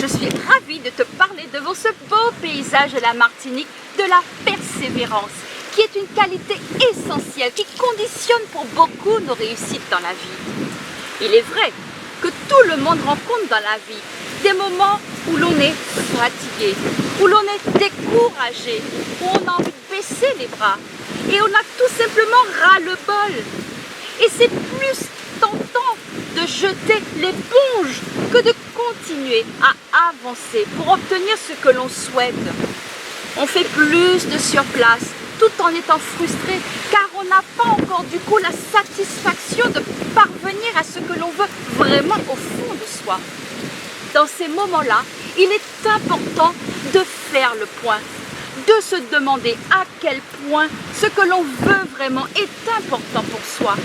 je suis ravie de te parler devant ce beau paysage de la Martinique, de la persévérance, qui est une qualité essentielle qui conditionne pour beaucoup nos réussites dans la vie. Il est vrai que tout le monde rencontre dans la vie des moments où l'on est fatigué, où l'on est découragé, où on a envie de baisser les bras et on a tout simplement ras-le-bol. Et c'est plus tentant de jeter l'éponge que de continuer à avancer pour obtenir ce que l'on souhaite. On fait plus de surplace tout en étant frustré car on n'a pas encore du coup la satisfaction de parvenir à ce que l'on veut vraiment au fond de soi. Dans ces moments-là, il est important de faire le point, de se demander à quel point ce que l'on veut vraiment est important pour soi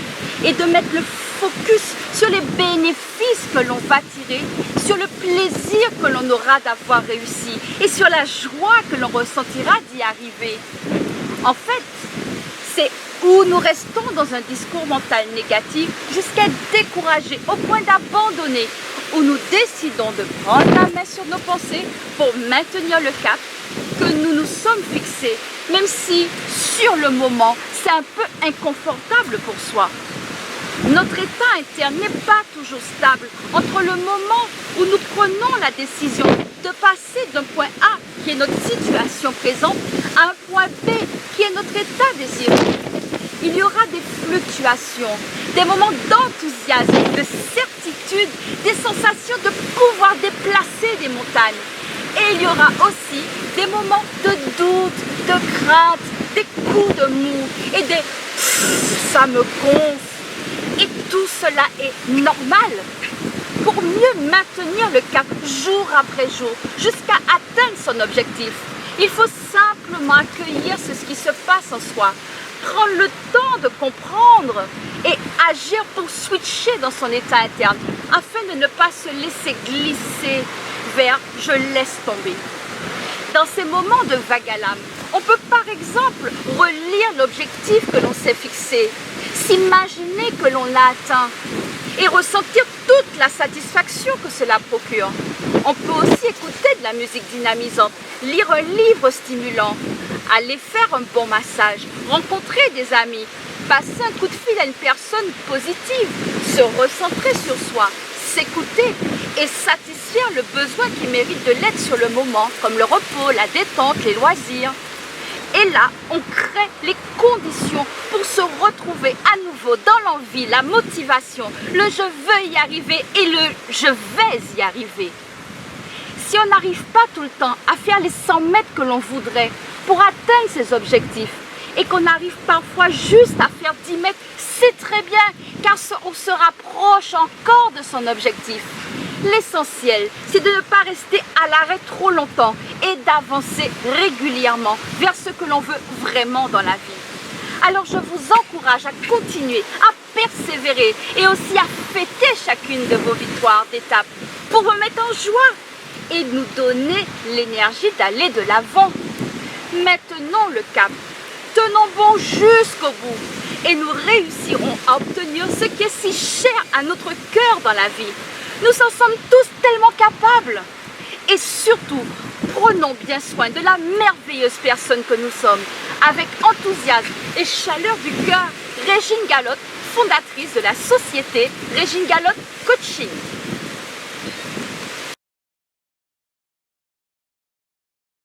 et de mettre le focus sur les bénéfices que l'on va tirer, sur le plaisir que l'on aura d'avoir réussi et sur la joie que l'on ressentira d'y arriver. En fait, c'est où nous restons dans un discours mental négatif jusqu'à être découragés au point d'abandonner, où nous décidons de prendre la main sur nos pensées pour maintenir le cap que nous nous sommes fixés, même si sur le moment c'est un peu inconfortable pour soi. Notre état interne n'est pas toujours stable entre le moment où nous prenons la décision de passer d'un point A, qui est notre situation présente, à un point B, qui est notre état désiré. Il y aura des fluctuations, des moments d'enthousiasme, de certitude, des sensations de pouvoir déplacer des montagnes. Et il y aura aussi des moments de doute, de crainte, des coups de mou et des « ça me gonfle ». Et tout cela est normal pour mieux maintenir le cap jour après jour jusqu'à atteindre son objectif. Il faut simplement accueillir ce qui se passe en soi, prendre le temps de comprendre et agir pour switcher dans son état interne afin de ne pas se laisser glisser vers « je laisse tomber ». Dans ces moments de vague à l'âme, on peut par exemple relire l'objectif que l'on s'est fixé, s'imaginer que l'on l'a atteint et ressentir toute la satisfaction que cela procure. On peut aussi écouter de la musique dynamisante, lire un livre stimulant, aller faire un bon massage, rencontrer des amis, passer un coup de fil à une personne positive, se recentrer sur soi, s'écouter et satisfaire le besoin qui mérite de l'être sur le moment, comme le repos, la détente, les loisirs. Et là, on crée les conditions pour se retrouver à nouveau dans l'envie, la motivation, le je veux y arriver et le je vais y arriver. Si on n'arrive pas tout le temps à faire les 100 mètres que l'on voudrait pour atteindre ses objectifs et qu'on arrive parfois juste à faire 10 mètres, c'est très bien car on se rapproche encore de son objectif. L'essentiel, c'est de ne pas rester à l'arrêt trop longtemps et d'avancer régulièrement vers ce que l'on veut vraiment dans la vie. Alors je vous encourage à continuer, à persévérer et aussi à fêter chacune de vos victoires d'étape pour vous mettre en joie et nous donner l'énergie d'aller de l'avant. Maintenons le cap, tenons bon jusqu'au bout et nous réussirons à obtenir ce qui est si cher à notre cœur dans la vie. Nous en sommes tous tellement capables. Et surtout, prenons bien soin de la merveilleuse personne que nous sommes. Avec enthousiasme et chaleur du cœur, Régine Galotte, fondatrice de la société Régine Galotte Coaching.